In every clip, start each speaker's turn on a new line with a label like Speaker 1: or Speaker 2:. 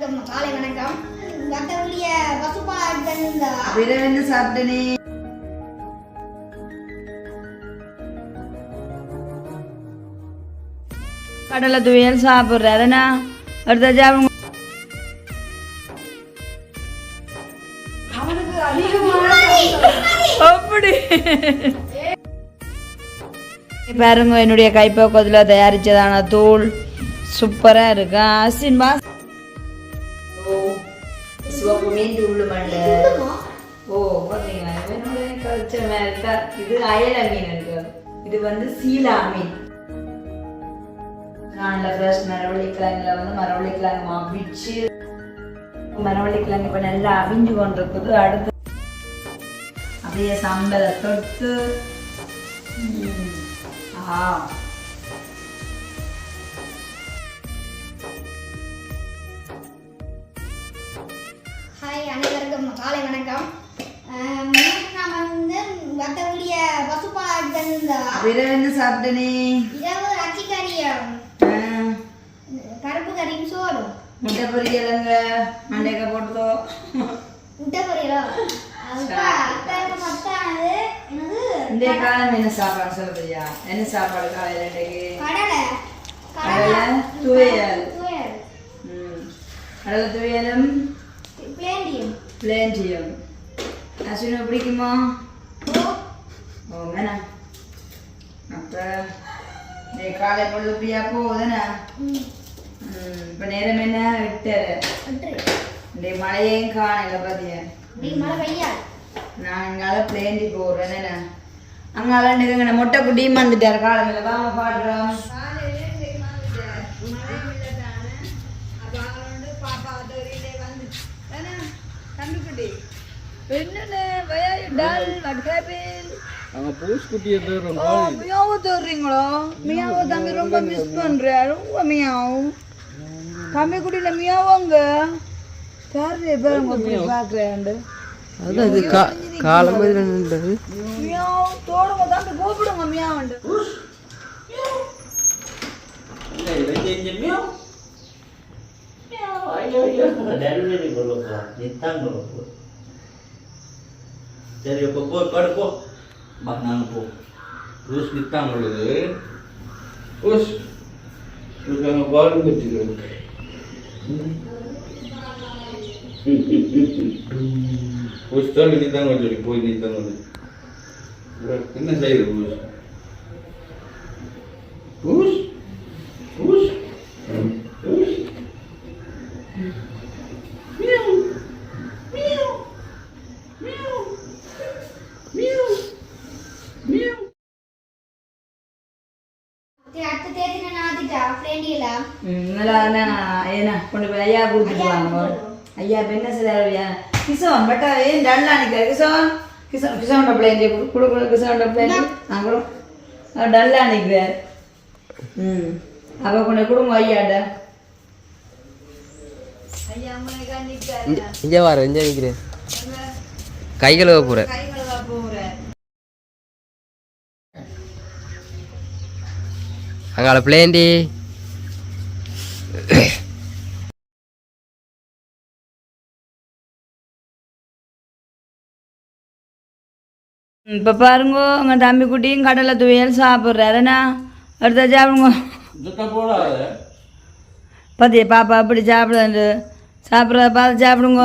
Speaker 1: காலை வணக்கம். மற்றவருடைய பசுபாலன்
Speaker 2: என்ன சாப்பிட்டனே கடலை துவையல் சாப்பிட்றாருண்ணா அடுத்த சாப்பிடுங்க. அப்படி பாருங்க என்னுடைய கைப்பக்குவத்தில் தயாரிச்சதான தூள் சூப்பரா இருக்கு. அசின் பாஸ் சிவப்பு மீன் தூள் மண்டை. ஓ பார்த்தீங்களா என்னுடைய கல்ச்சர் மேல இது அயல மீன் இருக்கு. இது வந்து சீலா மீன். நல்ல ஃப்ரெஷ் மரவள்ளிக்கிழங்குல வந்து மரவள்ளிக்கிழங்கு அவிச்சு மரவள்ளிக்கிழங்கு இப்போ நல்லா அவிஞ்சு கொண்டிருக்குது. அடுத்து அப்படியே சம்பலை தொட்டு
Speaker 1: ஹாய் அனைவருக்கும் காலை வணக்கம். நான் வந்து மற்றவருடைய பசுபாலன்
Speaker 2: என்ன சாப்பிட்டனே
Speaker 1: இரவு அச்சிக்கறி கருப்பு கறியும் சோறு
Speaker 2: முட்டை பொரியலங்க மண்டைக்க போட்டதோ
Speaker 1: முட்டை பொரியலோ
Speaker 2: இந்த காலம் என்ன சாப்பாடு சொல்றியா? என்ன சாப்பாடு காலையில இன்றைக்கு?
Speaker 1: கடலை
Speaker 2: துவையல். கடலை துவையலும் பிளேண்டியும். அஸ்வினு பிடிக்குமா? ஓ மேனா அப்ப இந்த காலை பொழுது பிரியா போகுதுண்ணா. இப்ப நேரம் என்ன 8:30. இந்த மழையையும் காணல பாத்தியா? நான் இங்கால பிளேண்டி போடுறேன். அங்கால நிறுங்க மொட்டை குட்டியும் வந்துட்டாரு காலமில்ல வாங்க பாடுறோம். ரொம்ப மிஸ் பண்றேன். ரொம்ப மியாவும் கம்மி குட்டியில மியாவாங்க பாக்குறேன்.
Speaker 3: அது காலம்
Speaker 2: தோடுங்க தான் கூப்பிடுங்க மியாவுண்டு.
Speaker 4: சரி இப்போ போ படுப்போ நாங்கள் போ ஊஸ் நிற்காங்க பொழுது ஊஸ் இருக்காங்க பாலும் வச்சுக்கிறோம். ஊஸ் தான் நிற்காங்க சொல்லி போய் நிற்காங்க என்ன செய்யுது ஊஸ் ஊஸ் ஊஸ் ஊஸ்
Speaker 2: கொண்டு போய் ஐயா கொடுத்துட்டு வாங்க. ஐயா இப்போ என்ன செய்ய கிசோன் பட்டா ஏன் டல்லா நிற்கிறார் கிசோன் கிசோன் கிசோண்ட பிள்ளைங்க கொடுக்கணும். கிசோண்ட பிள்ளைங்க நாங்களும் டல்லா நிற்கிறார். அப்போ கொண்டு கொடுங்க ஐயாட்ட. ஐயா
Speaker 3: இங்கே வர இங்கே நிற்கிறேன் கைகளை போகிறேன். அங்கால பிளேண்டி
Speaker 2: இப்போ பாருங்க உங்கள் தம்பி குட்டியும் கடலை துவையல் சாப்பிட்றாருண்ணா. அடுத்த சாப்பிடுங்க பார்த்தியா பாப்பா அப்படி சாப்பிடுறது சாப்பிட்றத பார்த்து சாப்பிடுங்க.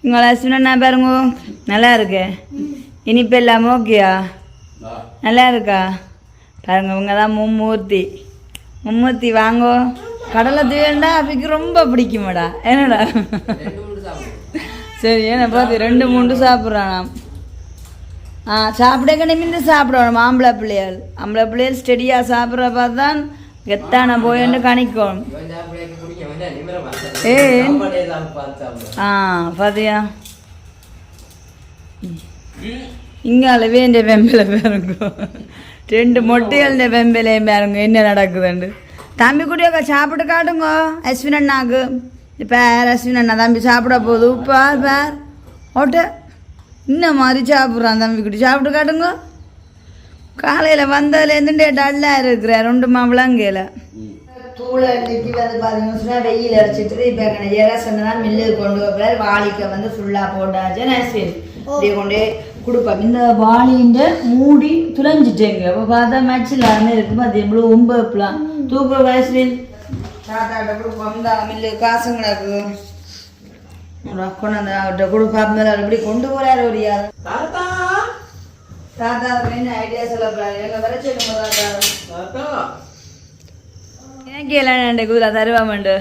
Speaker 2: உங்களை அஸ்வினா பாருங்க நல்லா இருக்கு. இனிப்பு இல்லாமல் ஓகேயா? நல்லா இருக்கா? பாருங்க இவங்க தான் மும்மூர்த்தி. மும்மூர்த்தி வாங்கோ. கடலை துவையல்டா அப்பிக்கு ரொம்ப பிடிக்குமாடா. என்னடா சரி ஏன்னா பார்த்து 2-3 சாப்பிட்றானா. சாப்பிட கணிமிந்து சாப்பிடணும். ஆம்பளை பிள்ளைகள் ஸ்டெடியாக சாப்பிட்ற பார்த்து தான் கெத்தான போயின்னு கணிக்கணும். பாத்தியா இங்கால வேண்டிய வெம்பில பாருங்க 2 மொட்டைகள் வெம்பிலையும் பாருங்க என்ன நடக்குதுண்டு. தம்பி குட்டியோக்கா சாப்பிட்டு காட்டுங்க அஸ்வின் அண்ணாக்கு. இப்போ அஸ்வின் அண்ணா தம்பி சாப்பிட போகுது. பார் பார் ஓட்ட இன்னும் மாதிரி சாப்பிட்றான் தம்பி குட்டி. சாப்பிட்டு காட்டுங்க. காலையில் வந்ததுலேருந்துட்டே டல்லாக இருக்கிறார் 2 மாம்பழங்கையில் தூளை இன்னைக்கு வந்து பார்த்தீங்கன்னா வெயில் அடிச்சிட்டு இப்போ எங்கள் ஜெராசன் தான் மில்லுக்கு கொண்டு வைப்பார். வாளிக்க வந்து ஃபுல்லாக போட்டாச்சு. நஸ்வின் இப்படியே கொண்டே கொடுப்பேன். இந்த வாளின்ற மூடி துளைஞ்சிட்டேங்க. அப்போ பார்த்தா மேட்ச் இல்லாமல் இருக்கும். அது எவ்வளோ ஒம்பலாம் தூக்க நஸ்வின் தாத்தாட்ட கொடுப்போம். இந்த மில்லு காசுங்களுக்கு கொண்டாந்து அவர்கிட்ட கொடுப்பாங்க. அப்படி கொண்டு போகிறாரு ஒரு யார் தாத்தா என்ன ஐடியா சொல்லக்கூடாது. எங்கள் வர சொல்லுங்க தாத்தா எனக்கு என்னண்டு குதிரை தருவாமண்டு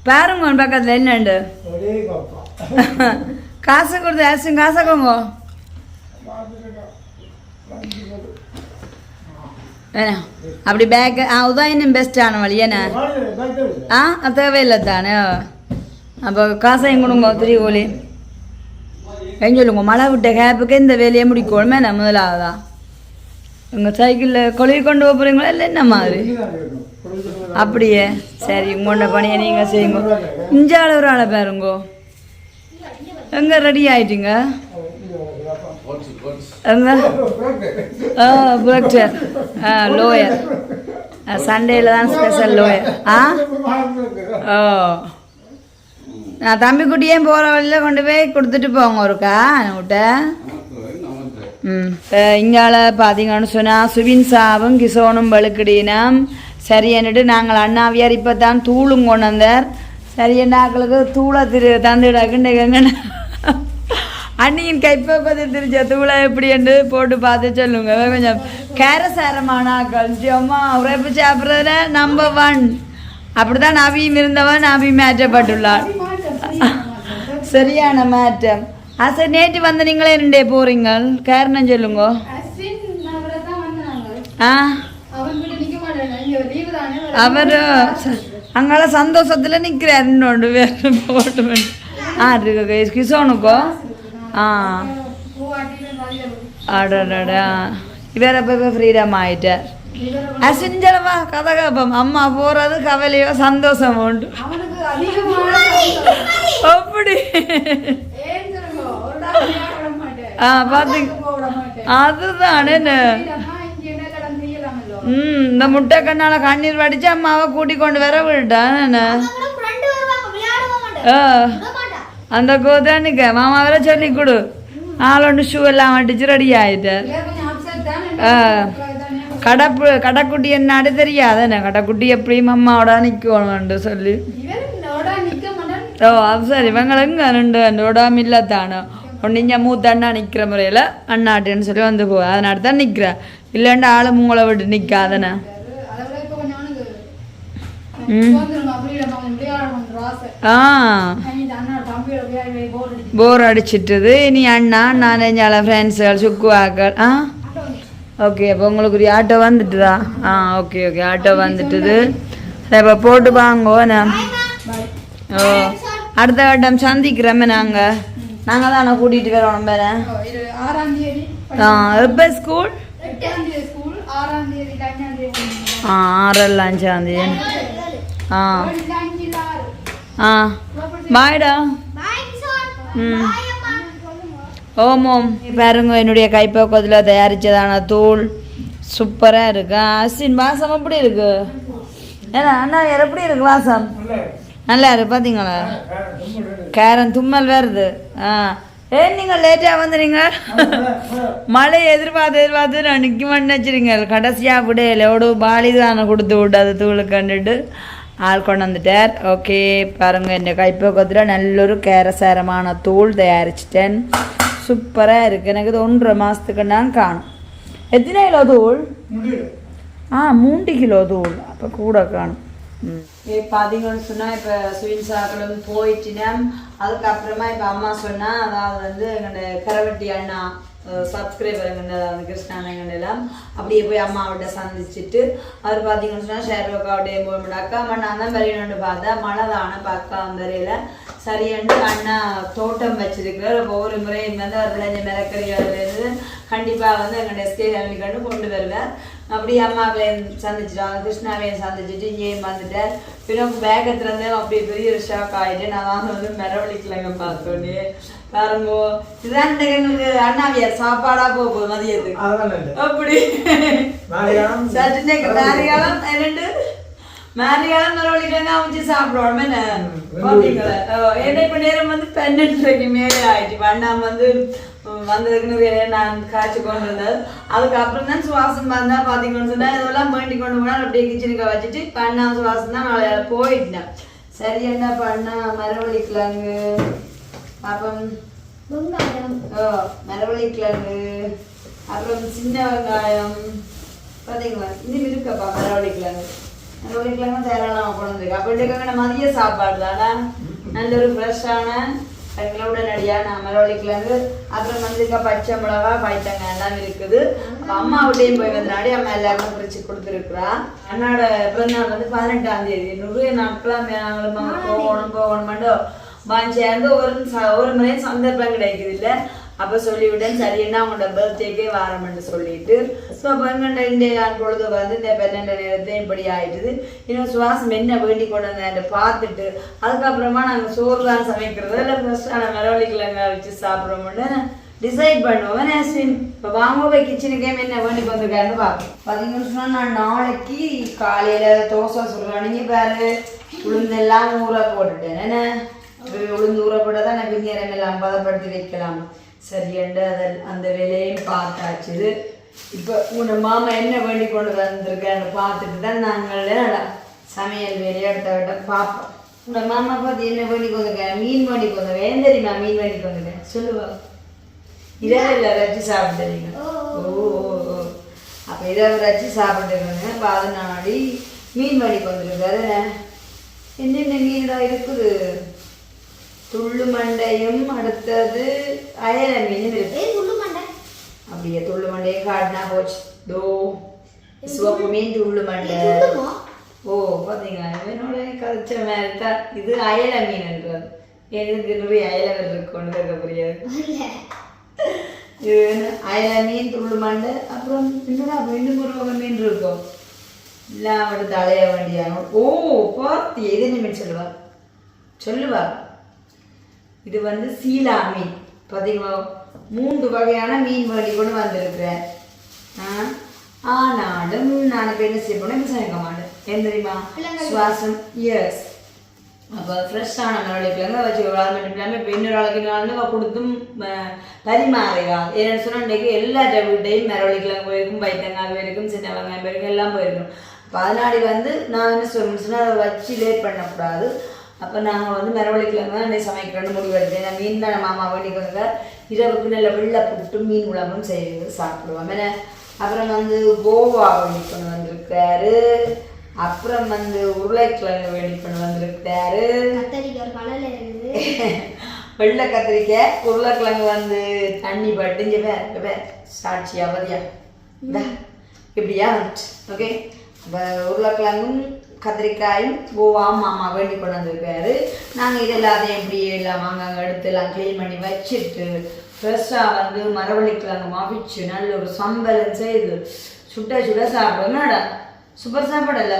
Speaker 2: பாருங்க பக்கத்தில் என்னண்டு காசு கொடுத்து அரிசி காசாக்கோங்க. அப்படி பேக் அதுதான் இன்னும் பெஸ்ட்டான வழி என்ன அது தேவையில்லை தானே. அப்போ காசையும் கொடுங்க 3 கோழி ஏன் சொல்லுங்க. மழை விட்ட கேப்புக்கு இந்த வேலையை முடிக்கணுமே நான் முதலாவதான். உங்கள் சைக்கிளில் கொழுவி கொண்டு போகிறீங்களா இல்லை என்ன மாதிரி அப்படியே சரி உங்களோட பணியை நீங்கள் செய்யுங்க. இஞ்சால ஒரு ஆளை பாருங்கோ எங்கே ரெடி ஆயிட்டீங்க எங்க புரக்டர் லோயர் சண்டேல தான் ஸ்பெஷல் லோயர். ஓ நான் தம்பிக்குட்டியே போகிற வழியில் கொண்டு போய் கொடுத்துட்டு போங்க ஒருக்கா விட்ட. இங்கால பார்த்தீங்கன்னு சொன்னால் சுபின் சாவும் கிசோனும் வழுக்கடினம் சரி என்னட்டு நாங்கள் அண்ணாவியார் இப்போ தான் தூளும் கொண்டு வந்தார். சரி என்னாக்களுக்கு தூளை தந்துடாக்குன்னு அண்ணியின் கைப்பப்பது திரிச்ச தூளை எப்படி என்று போட்டு பார்த்து சொல்லுங்க. கொஞ்சம் கேரசாரமான ஆக்கள் அம்மா உரைப்பு சாப்பிட்றதுல நம்பர் 1 அப்படிதான் நபியும் இருந்தவன் நபி மாற்றப்பட்டுள்ளார். சரியான மாற்றம். சரி நேற்று வந்து நீங்களே 2 போறீங்க காரணம் சொல்லுங்க. அவர் அங்கால சந்தோஷத்துல நிக்கிறாரு. இன்னொன்று வேறு போட்டு கிசோனுக்கோ அடடா இவர் அப்போ ஃப்ரீடம் ஆயிட்டார். அசிஞ்சலமா கதை கேப்பம் அம்மா போறது கவலையோ சந்தோஷம் உண்டு அப்படி பாத்தீங்க அதுதான் இந்த முட்டை கண்ணால கண்ணீர் வடிச்சு அம்மாவை கூட்டி கொண்டு வர விட்டான். அந்த கோதானிக்க மாமா வர சொல்லி கொடு ஆளொன்று ஷூ எல்லாம் அடிச்சு ரெடி ஆயிட்டார். கடைக்குட்டி என்னாடு தெரியாதானே கடைக்குட்டி எப்படியும் அம்மாவோட நிற்கணும்னு சொல்லி. ஓ அது சரி இவங்களுக்கு 2 ஓடாம இல்லத்தானோ ஒன்று இங்கே மூத்த அண்ணா நிற்கிற முறையில் அண்ணாட்டுன்னு சொல்லி வந்து போ அதனால தான் நிற்கிறேன். இல்லைண்டா ஆளு உங்களை விட்டு நிற்காதானே. போர் அடிச்சிட்டுது. இனி அண்ணா நான் நெஞ்சால ஃப்ரெண்ட்ஸுகள் சுக்குவாக்கள். ஓகே அப்போ உங்களுக்கு ஒரு ஆட்டோ வந்துட்டுதா? ஓகே ஓகே ஆட்டோ வந்துட்டுது. இப்போ போட்டு வாங்கோண்ணா. ஓ அடுத்த வட்டம் சந்திக்கிறோமே நாங்கள் தானே கூட்டிகிட்டு வரோம் பேர. எப்போ ஸ்கூல்? 6 5 பாய்டா. ஓம் ஓம் பாருங்க என்னுடைய கைப்பக்கத்தில் தயாரித்ததான தூள் சூப்பராக இருக்கு. அஸ்வின் வாசம் எப்படி இருக்கு? ஏன்னா அண்ணா எப்படி இருக்கு வாசம்? நல்லா இருக்கு பார்த்தீங்களா? கேரன் தும்மல் வருது. ஏன் நீங்கள் லேட்டாக வந்துடுங்க மழை எதிர்பார்த்து நான் நிற்க மாட்டேன்னு வச்சுருங்க. கடைசியாக விடையில எவ்வளோ பாலி தானே கொடுத்து விட்டு அது தூளை கண்டுட்டு ஆள் கொண்டு வந்துட்டார். ஓகே பாருங்கள் இந்த கைப்பக்கத்தில் நல்லொரு கேரசாரமான தூள் தயாரிச்சிட்டேன். சூப்பராக இருக்குது. எனக்கு இது 1.5 மாதத்துக்கு நான் காணும். எத்தனை கிலோ தூள்? 3 கிலோ தூள். அப்போ கூட காணும். பார்த்தீங்கன்னு சொன்னால் இப்போ ஸ்வீன் சாக்களும் போயிட்டுனா அதுக்கப்புறமா இப்போ அம்மா சொன்னால் அதாவது வந்து எங்களோட கரவட்டி அண்ணா சப்ஸ்கிரைபர் எங்கள்ட கிருஷ்ணானங்கெல்லாம் அப்படியே போய் அம்மாவிட்ட சந்திச்சுட்டு அவர் பார்த்தீங்கன்னு சொன்னால் ஷேர்வக்காவுடைய போய் அக்கா அம்மா நான் தான் வரையணுன்னு பார்த்தேன். மழை தானே இப்போ அக்கா வரையில சரியாண்டு அண்ணா தோட்டம் வச்சிருக்கிறார். ஒவ்வொரு முறையும் வந்து அவர் விளைஞ்ச மிளக்கறியிலேருந்து கண்டிப்பாக வந்து எங்களுடைய எஸ்கே ஃபேமிலி கண்டு கொண்டு வருவார். அப்படி அம்மாவையும் சந்திச்சிட்டாங்க கிருஷ்ணாவையும் சந்திச்சுட்டு இங்கேயும் வந்துட்டார். பிறகு பேக்கத்துலேருந்து அப்படி பெரிய ஒரு ஷாக் ஆகிட்டு நான் வந்து மெரவழிக்கலைங்க பார்த்தோன்னே பாருங்கோ. இதுதான் எங்களுக்கு அண்ணாவியார் சாப்பாடாக போகுது மதியத்துக்கு அப்படி சட்டு காலம் 2 மேரியாலும் மரவள்ளிக்கிழங்கு அவிச்சு சாப்பிடுவோம் என்ன பார்த்தீங்களா ஏன்னா இப்போ நேரம் வந்து 12 மேலே ஆயிடுச்சு வண்ணாம் வந்து வந்ததுக்கு நிறைய நான் காய்ச்சி கொண்டு வந்தது அதுக்கப்புறம் தான் சுவாசம் வந்தா பார்த்தீங்கன்னு சொன்னால் இதெல்லாம் வேண்டி கொண்டு போனால் அப்படியே கிச்சனுக்கு வச்சுட்டு பண்ணா சுவாசம் தான் நாளையால போயிட்டேன் சரி என்ன பண்ணா மரவள்ளிக்கிழங்கு அப்புறம் மரவள்ளிக்கிழங்கு அப்புறம் சின்ன வெங்காயம் பார்த்தீங்களா இன்னும் இருக்கப்பா மரவள்ளிக்கிழங்கு தேராளமாக கொண்டு வந்துருக்கு அப்போ இருக்காங்க மதிய சாப்பாடு தானே நல்ல ஒரு ஃப்ரெஷ்ஷான உடனடியாக நான் மரவள்ளிக்கிழங்கு அப்புறம் வந்துருக்க பச்சை மிளகா பைத்தங்காய் எல்லாம் இருக்குது அப்போ அம்மா விட்டையும் போய் வந்தனாடி அம்மா எல்லாருமே பிரித்து கொடுத்துருக்குறா அண்ணாட பிறந்தநாள் வந்து 18ஆம் தேதி நிறைய நாட்களாக நாங்களும் போகணுமெண்டோ சேர்ந்து ஒரு முறையும் சந்தர்ப்பம் கிடைக்குது இல்லை அப்போ சொல்லிவிட்டேன் சரி என்ன அவங்களோட பர்த்டேக்கே வாரம்னு சொல்லிட்டு ஸோ அப்போ எங்கள்கிட்ட பொழுது வந்து இந்த 12 நேரத்தையும் இப்படி ஆயிட்டுது இன்னும் சுவாசம் என்ன வேண்டி கொண்டு வந்தேன் பார்த்துட்டு அதுக்கப்புறமா நாங்கள் சோறு தான் சமைக்கிறது இல்லை ஃபர்ஸ்டான மரவள்ளிக்கிழங்க வச்சு சாப்பிட்றோம்னு டிசைட் பண்ணுவோம் நேஸ்வின் இப்போ வாங்க போய் கிச்சனுக்கே என்ன வேண்டி வந்திருக்காருன்னு பார்ப்போம் பார்த்தீங்கன்னு சொன்னால் நான் நாளைக்கு காலையில் தோசை சுடுறேன் நீங்கள் பாரு உளுந்தெல்லாம் ஊற போட்டுட்டேன் என்ன உளுந்து ஊற போட்டால் தான் நான் பின்னேரம் எல்லாம் பதப்படுத்தி வைக்கலாம் சரியண்டு அந்த வேலையும் பார்த்தாச்சுது இப்போ உங்கள் மாமா என்ன வேண்டி கொண்டு வந்திருக்கான்னு பார்த்துட்டு தான் நாங்கள் சமையல் வேலையை அடுத்த பார்ப்போம் உங்கள் மாமா பார்த்து என்ன வேண்டி கொண்டிருக்கேன் மீன் வேண்டி கொண்டிருக்கேன் ஏன் தெரியுமா மீன் வேண்டி கொண்டிருக்கேன் சொல்லுவா இரவில் ரச்சி சாப்பிட்டுறீங்க ஓ அப்போ இரவு ரச்சி சாப்பிட்டுருக்கேங்க அப்போ அதனாடி மீன் வேண்டி கொண்டிருக்காரு என்னென்ன மீன்லாம் இருக்குது துள்ளு மண்டையும் அடுத்தது அயல மீன் இருக்கு அப்படியே துள்ளு மண்டையை காட்டினா போச்சு தோ சிவப்பு மீன் துள்ளு மண்டை ஓ பார்த்தீங்களா என்னோட கதைச்ச மாதிரி தான் இது அயல மீன்ன்றது எனக்கு நிறைய அயலவர் இருக்குன்னு கேட்க புரியாது இது அயல மீன் துள்ளு மண்டை அப்புறம் என்னடா இன்னும் ஒரு வகை மீன் இருக்கும் இல்லை அவன் தலைய வேண்டியானோ ஓ பார்த்தி எது மீன் சொல்லுவா இது வந்து சீலா மீன் பார்த்தீங்களா 3 வகையான மீன் வேண்டி கொண்டு வந்திருக்கிறேன் ஆனாலும் நான் இப்போ என்ன செய்ய போனேன் சமைக்க மாட்டேன் ஏன் தெரியுமா சுவாசம் எஸ் அப்போ ஃப்ரெஷ்ஷான மரவள்ளிக்கிழங்கு வச்சு ஒரு 1/2 மணி நேரம் இப்போ இன்னொரு ஆளுக்கு கொடுத்தும் பரிமாறுவா ஏன்னு சொன்னால் இன்றைக்கு எல்லா வீட்டையும் மரவள்ளிக்கிழங்கு போயிருக்கும் பைத்தங்காய் போயிருக்கும் சின்ன வெங்காயம் போயிருக்கும் எல்லாம் போயிருக்கும் அப்போ அதனாடி வந்து நான் என்ன சொன்னேன்னா அதை வச்சு லேட் பண்ணக்கூடாது அப்போ நாங்கள் வந்து மரவள்ளிக்கிழங்கு தான் இன்னைக்கு சமைக்கிறோன்னு முடிவு எடுத்தேன் நான் மீன் தான் மாமா வேண்டிக்கு வந்த இரவுக்கு நல்ல வெள்ளை புட்டு மீன் குழம்பும் செய்து சாப்பிடுவோம் ஏன்னா அப்புறம் வந்து கோவா வேண்டி கொண்டு வந்திருக்காரு அப்புறம் வந்து உருளைக்கிழங்கு வேண்டி கொண்டு வந்திருக்காரு வெள்ளை கத்திரிக்காய் உருளைக்கிழங்கு வந்து தண்ணி பட்டுஞ்சு சாட்சி அவதியா இப்படியா வந்துச்சு ஓகே இப்போ உருளைக்கிழங்கும் கத்திரிக்காயும் கோவா மாமா வேண்டி கொண்டு வந்திருக்காரு நாங்கள் இது எல்லாத்தையும் எப்படி எல்லாம் வாங்காங்க எடுத்து எல்லாம் க்ளீன் பண்ணி வச்சுட்டு ஃப்ரெஷ்ஷாக வந்து மரவள்ளிக்கிழங்கு மாவிச்சு நல்ல ஒரு சம்பளம் செய்து சுட்ட சுட சாப்பிடுவோம்டா சூப்பர் சாப்பாடல்ல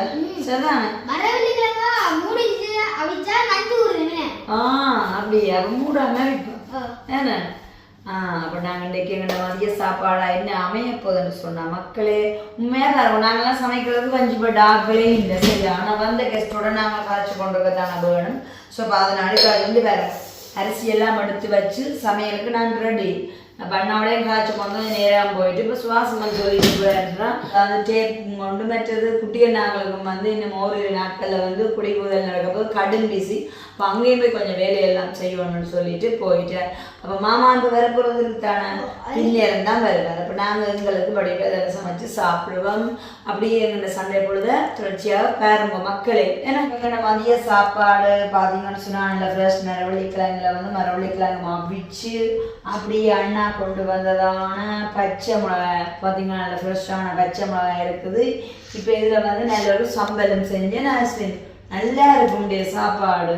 Speaker 2: சரிதானே அப்படி அவ மூடாம வைப்போம் ஏன்னா அப்போ நாங்கள் இன்றைக்கி எங்கள்ட மதிய சாப்பாடா என்ன அமைய போதுன்னு சொன்னால் மக்களே உண்மையாக தான் இருக்கும் நாங்கள்லாம் சமைக்கிறதுக்கு வஞ்சிப்பட்ட ஆக்களே இல்லை சரி ஆனால் வந்த கெஸ்ட்டோட நாங்கள் காய்ச்சி கொண்டு தானே வேணும் ஸோ அப்போ அதனால வந்து வேறு அரிசியெல்லாம் எடுத்து வச்சு சமையலுக்கு நான் ரெடி பண்ணாவளே காய்ச்சி கொண்டு நேரம் போயிட்டு இப்போ சுவாசம் சொல்லிட்டு போயிருந்துன்னா அந்த டேப் கொண்டு மற்றது குட்டிகள் நாங்களுக்கும் வந்து இன்னும் ஓரிரு நாட்களில் வந்து குடிபுதல் நடக்கும்போது கடும் பிசி அப்போ அங்கேயும் போய் கொஞ்சம் வேலையெல்லாம் செய்யணும்னு சொல்லிட்டு போயிட்டேன் அப்போ மாமாவுக்கு வரப்போகிறதுக்கு தானே பின்னேரம் தான் வருவார் அப்போ நாங்கள் எங்களுக்கு படிப்பதை சமைச்சு சாப்பிடுவோம் அப்படியே எங்களோட சண்டை பொழுத தொடர்ச்சியாக பாருங்க மக்களே எனக்கு எங்களோட மதிய சாப்பாடு பார்த்தீங்கன்னு சொன்னால் நல்ல ஃப்ரெஷ் மரவள்ளிக்கிழங்குல வந்து மரவள்ளிக்கிழங்கு மாவிச்சு அப்படியே அண்ணா கொண்டு வந்ததான பச்சை மிளகாய் பார்த்தீங்கன்னா நல்ல ஃப்ரெஷ்ஷான பச்சை மிளகாய் இருக்குது இப்போ இதில் வந்து நல்ல ஒரு சம்பளம் செஞ்சேன் நான் நல்லா இருக்கும் சாப்பாடு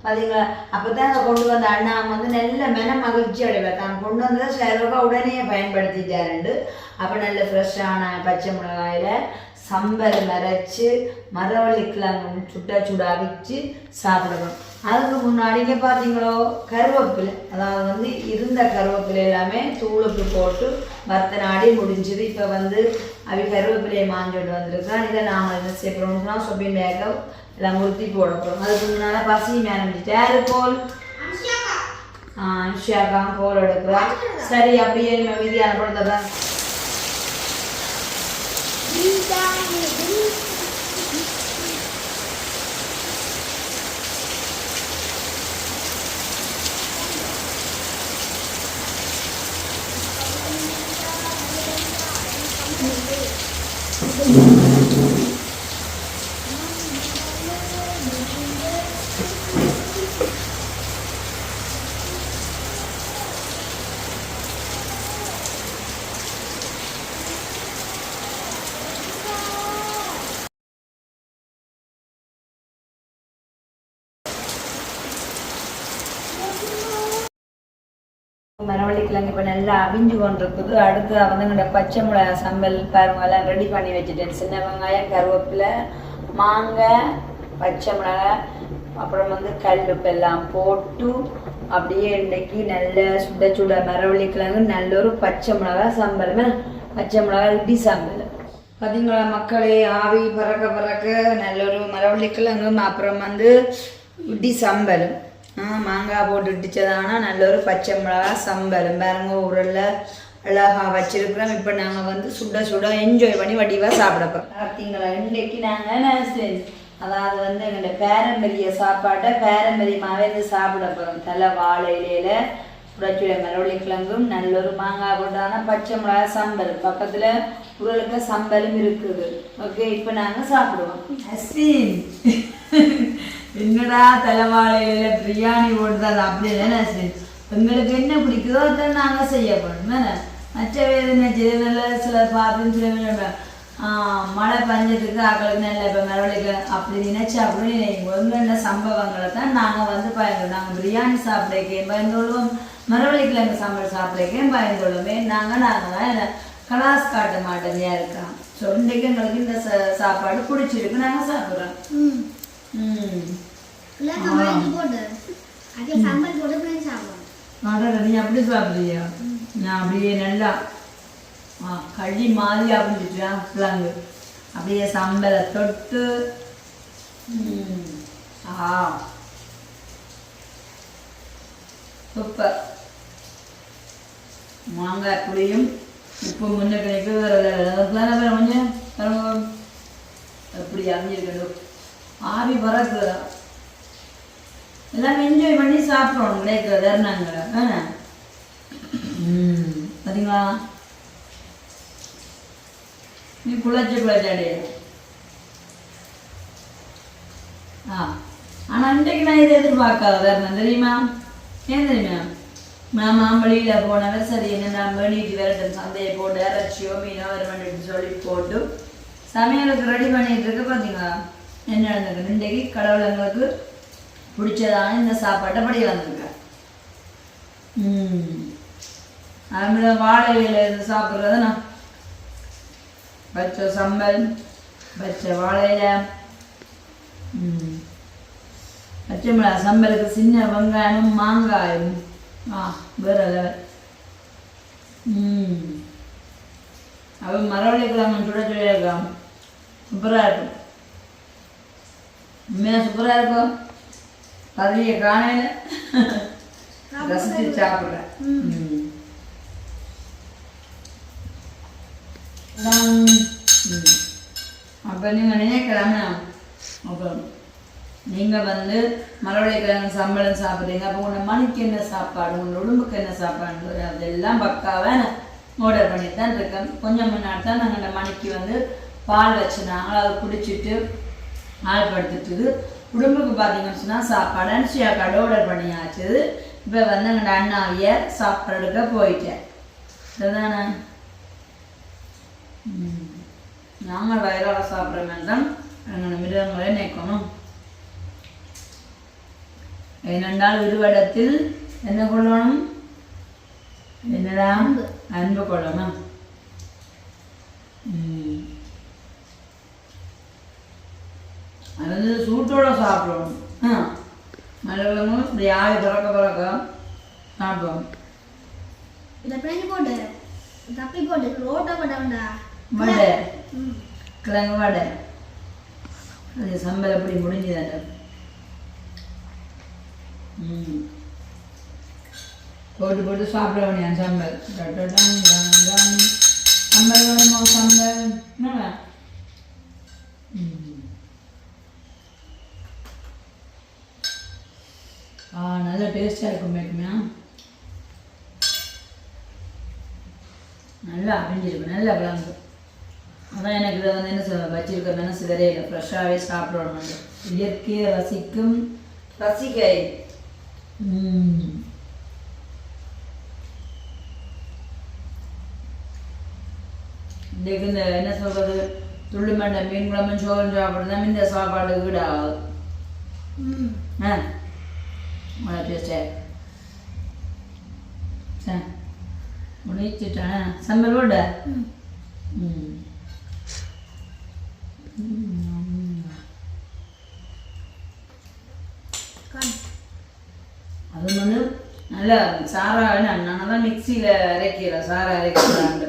Speaker 2: பார்த்தீங்களா அப்போ தான் அதை கொண்டு வந்த அண்ணா வந்து நல்ல மகிழ்ச்சி அடைவார் தான் கொண்டு வந்ததை சிலருக்கா உடனே பயன்படுத்திட்டாருண்டு அப்போ நல்ல ஃப்ரெஷ்ஷான பச்சை மிளகாயில் சம்பல் மரைச்சி மரவள்ளிக்கிழங்கு சுட்ட சுட அவிச்சு சாப்பிடுவோம் அதுக்கு முன்னாடிங்க பார்த்தீங்களோ கருவேப்பிலை, அதாவது வந்து இருந்த கருவேப்பிலை எல்லாமே தூளுக்கு போட்டு வறுத்தனாடி முடிஞ்சுது. இப்போ வந்து அவை கருவேப்பிலையை மாஞ்சிட்டு வந்துருக்குறோம். இதை நாங்கள் என்ன செய்யப்படுறோம்னா சொப்பின் பேக்கை எல்லாம் முறுத்தி போட போகிறோம். அதுக்கு முன்னால் பசி மேனஞ்சிட்டு யாரு கோல் அனுஷியாக்கா கோல் எடுக்கிறோம். சரி அப்படியே நம்ம விதியான பொழுதுதான் மரவள்ளிக்கிழங்கு இப்போ நல்லா அவிஞ்சு கொண்டிருக்குது. அடுத்து வந்து எங்களோட பச்சை மிளகா சம்பல் பாருங்க எல்லாம் ரெடி பண்ணி வச்சுட்டேன். சின்ன வெங்காயம், கருவேப்பிலை, மாங்காய், பச்சை மிளகாய், அப்புறம் வந்து கல்லுப்பு எல்லாம் போட்டு அப்படியே இன்றைக்கி நல்ல சுட சுட மரவள்ளிக்கிழங்கு நல்ல ஒரு பச்சை மிளகா சம்பல், பச்சை மிளகா இடி சம்பல். பார்த்தீங்களா மக்களே, ஆவி பறக்க பறக்க நல்ல ஒரு மரவள்ளிக்கிழங்கும் அப்புறம் வந்து இடி சம்பலும் மாங்காய் போட்டு இடிச்சதானா நல்ல ஒரு பச்சை மிளகா சம்பலும் பாருங்க ஊரில் அழகாக வச்சிருக்கிறோம். இப்போ நாங்கள் வந்து சுட சுட என்ஜாய் பண்ணி வடிவாக சாப்பிட போகிறோம். பார்த்தீங்களா, இன்றைக்கி நாங்கள் அதாவது வந்து எங்களோட பாரம்பரிய சாப்பாட்டை பாரம்பரியமாகவே இருந்து சாப்பிட போகிறோம். தலை வாழை இலையில சுடச்சுட மரவள்ளிக்கிழங்கும் நல்ல ஒரு மாங்காய் போட்டானா பச்சை மிளகா சம்பல், பக்கத்தில் உருளுக்கு சம்பலும் இருக்குது. ஓகே, இப்போ நாங்கள் சாப்பிடுவோம். அஸ்வின் என்னடா தலைவாழையில பிரியாணி போடுறது அப்படி இல்லைன்னு அஸ்வின், எங்களுக்கு என்ன பிடிக்குதோ அதை நாங்கள் செய்ய போகணும். மற்ற வேதனை சில சில பார்த்து சில மழை பஞ்சத்துக்கு ஆக்களுக்கு நல்ல இப்போ மரவள்ளிக்கிழங்கு அப்படி நினைச்சா அப்படி ஒழுங்கான சம்பவங்களை தான் நாங்கள் வந்து பயன்படுவோம். நாங்கள் பிரியாணி சாப்பிடக்கேன் பயந்துள்ளோம், மரவள்ளிக்கிழங்கு சம்பளம் சாப்பிடக்கேன் பயந்துள்ளோமே. நாங்கள் கலாஸ் காட்ட மாட்டோமையா இருக்கிறோம். ஸோ இன்றைக்கு எங்களுக்கு இந்த சாப்பாடு பிடிச்சிருக்கு, நாங்கள் சாப்பிட்றோம். நீ அப்படி சாப்பிடுறியா? நான் அப்படியே நல்லா களி மாதிரி அப்படின்ட்டுட்டான் கிழங்கு அப்படியே சம்பலை தொட்டு சூப்பர். மாங்காய் புளியும் உப்பு முன்ன கிடைக்கு கொஞ்சம் எப்படி அமைஞ்சிருக்கணும். ஆவி பறக்குதா எல்லாம் என்ஜாய் பண்ணி சாப்பிட்றோம் கிடைக்கிறத நாங்கள். பார்த்தீங்களா, நீ குழச்சாடே. ஆனால் இன்றைக்கு நான் இதை எதிர்பார்க்காத வேறு தெரியுமா? ஏன் தெரியுமா, நான் மாம்பழியில் போனவர் சரி என்ன நான் வேணிட்டு விரட்டன் சந்தையை போட்டு இறைச்சியோ மீனோ வரவேண்டிட்டு சொல்லி போட்டு சமையலுக்கு ரெடி பண்ணிட்டு இருக்கு. பார்த்தீங்களா என்ன நடந்திருக்கு? இன்றைக்கு கடவுள் எங்களுக்கு பிடிச்சதான இந்த சாப்பாட்டை படி வந்திருக்கேன். அதுமாதிரி வாழை இலையில இருந்து சாப்பிட்றது நான் பச்சை சம்பல், பச்சை வாழையில, பச்சை மிளகா சம்பலுக்கு சின்ன வெங்காயமும் மாங்காயும் வேற லெவல். அது மரவள்ளிக்கிழங்கு சுட சுட இருக்கலாம், சூப்பராக இருக்கும். உண்மையாக சூப்பராக இருக்கும். பதவியை காணையில் ரசித்து சாப்பிட்றேன். அப்போ நீங்கள் நினைக்கலாமே, அப்போ நீங்கள் வந்து மரவள்ளிக்கிழங்கு சம்பளம் சாப்பிட்றீங்க, அப்போ உங்களோட மணிக்கு என்ன சாப்பாடு, உங்களோட உடம்புக்கு என்ன சாப்பாடு அதெல்லாம் பக்காவை ஆர்டர் பண்ணிட்டு தான் இருக்கேன். கொஞ்சம் முன்னாடி தான் நாங்கள் அந்த மணிக்கு வந்து பால் வச்சுனாங்க, அதை குடிச்சிட்டு ஆள்படுத்திட்டு உடம்புக்கு பார்த்தீங்கன்னு சொன்னால் சாப்பாடு அனுஷியாக்காடு ஆர்டர் பண்ணியாச்சு. இப்போ வந்து எங்கள் அண்ணாவிய சாப்பிட்றதுக்கு போயிட்டேன். இதுதானே நாங்கள் வயிறாக சாப்பிட்ற மாதிரி தான் எங்கள் மிருகங்களே நினைக்கணும். ஏனென்றால் இருவடத்தில் என்ன கொள்ளணும், என்னடா அன்பு கொள்ளணும். அது வந்து சூட்டோட சாப்பிடணும். மலைக்கிழமும் இப்படி ஆவி பறக்க சாப்பிடுவோம்.
Speaker 1: இதை பிணைஞ்சு போட்டு தப்பி போட்டு ரோட்டை போட்டா
Speaker 2: வடை கிழங்கு வடை அது சம்பல் எப்படி முடிஞ்சுதாண்ட. போட்டு போட்டு சாப்பிட வேண்டிய சம்பல் சம்பல் வேணுமா சம்பல் என்ன நல்ல டேஸ்டாக இருக்கும் மேக்குமே. நல்லா அபிஞ்சிருக்கும், நல்லா விளங்கு. அதான் எனக்கு இதை வந்து என்ன சொல்ல வச்சிருக்க மனசு வரையில ஃப்ரெஷ்ஷாகவே சாப்பிடணும். இயற்கையை ரசிக்கும் ரசிகை. இன்றைக்கு இந்த என்ன சொல்றது துள்ளுமண்டை மீன் குழம்பு சோறு சாப்பிட்றதா இந்த சாப்பாடு வீடு ஆகுது. டேஸ்டாக சரி முடிச்சுட்டேன் சம்பல் போட. அது வந்து நல்லா சாரா நான் தான் மிக்சியில் அரைக்கிறேன். சாரா அரைக்கிறாங்க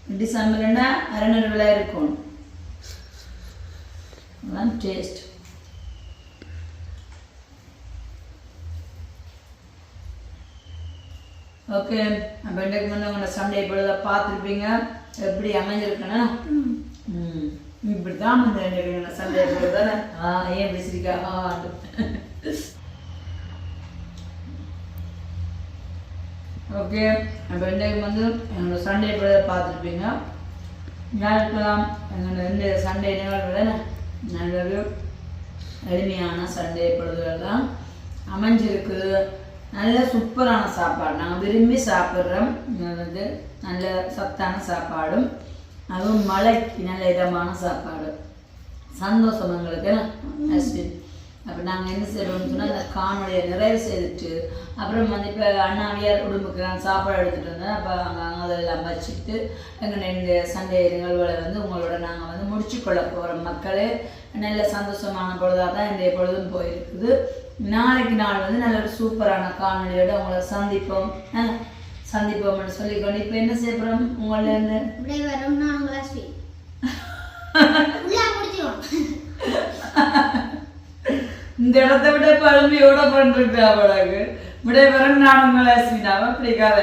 Speaker 2: இப்படி சம்பல்னா அரைநூறு இருக்கும். அதுதான் டேஸ்ட். ஓகே, அப்போ இன்றைக்கு வந்து உங்களை சண்டே பொழுத பார்த்துருப்பீங்க. எப்படி அமைஞ்சிருக்குன்னா இப்படி தான் வந்து இன்றைக்கு சண்டே பொழுது தானே. ஏன் பேசிருக்கா ஓகே, அப்போ இன்றைக்கு வந்து எங்களோட சண்டே பொழுத பார்த்துருப்பீங்க. ஞாயிற்றுக்கிழமை எங்களோட ரெண்டு சண்டே நிகழ்வுகள் நல்ல எளிமையான சண்டே பொழுதுகள் தான் அமைஞ்சிருக்குது. நல்ல சூப்பரான சாப்பாடு நாங்கள் விரும்பி சாப்பிட்றோம். வந்து நல்ல சத்தான சாப்பாடும் அதுவும் மழைக்கு நல்ல இதமான சாப்பாடு. சந்தோஷம் எங்களுக்கு. அப்போ நாங்கள் என்ன செய்கிறோம்னு சொன்னால் இந்த காணொலியை நிறைவு செய்துட்டு அப்புறம் வந்து இப்போ அண்ணாவியார் குடும்பத்துக்கு நான் சாப்பாடு எடுத்துகிட்டு வந்தேன். அப்போ அங்கே அதெல்லாம் வச்சுட்டு எங்கள் இந்த சண்டே நிகழ்வுகளை வந்து உங்களோட நாங்கள் வந்து முடிச்சு கொள்ள போகிறோம். மக்களே நல்ல சந்தோஷமான பொழுதாக தான் இன்றைய பொழுதும் போயிருக்குது. நாளைக்கு நாள் வந்து நல்ல ஒரு சூப்பரான காணொலியோட உங்களை சந்திப்போம்னு சொல்லிக்கொண்டு இப்போ என்ன செய்யறோம் உங்கள இருந்து இந்த இடத்த விட பழமையோட பண்ணிருக்காங்க விடைபெறும் நான் உங்களை அஸ்வினாவை பிடிக்காத.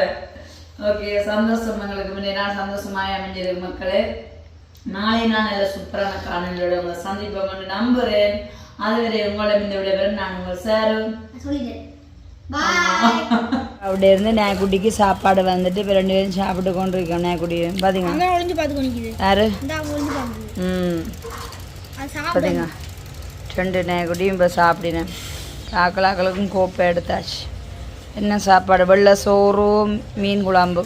Speaker 2: ஓகே, சந்தோஷம் எங்களுக்கு முன்னே நான் சந்தோஷமாய் அமைஞ்சிருக்கு மக்களே. நாளை நான் நல்ல சூப்பரான காணொலியோட உங்களை சந்திப்போம்னு நம்புறேன். அதுவரை உங்களிடம் இந்த விடைபெறும் நான் உங்கள் சாரு அப்படி இருந்து நாய்க்குட்டிக்கு சாப்பாடு வந்துட்டு இப்போ 2 பேரும் சாப்பிட்டு கொண்டு இருக்கோம். நாய்க்குட்டி பார்த்தீங்களா யாரு பார்த்தீங்க 2 நாய்க்குட்டியும் இப்போ சாப்பிடினேன். ஆக்களுக்கும் கோப்பை எடுத்தாச்சு. என்ன சாப்பாடு? வெள்ளை சோறு மீன் குழம்பு.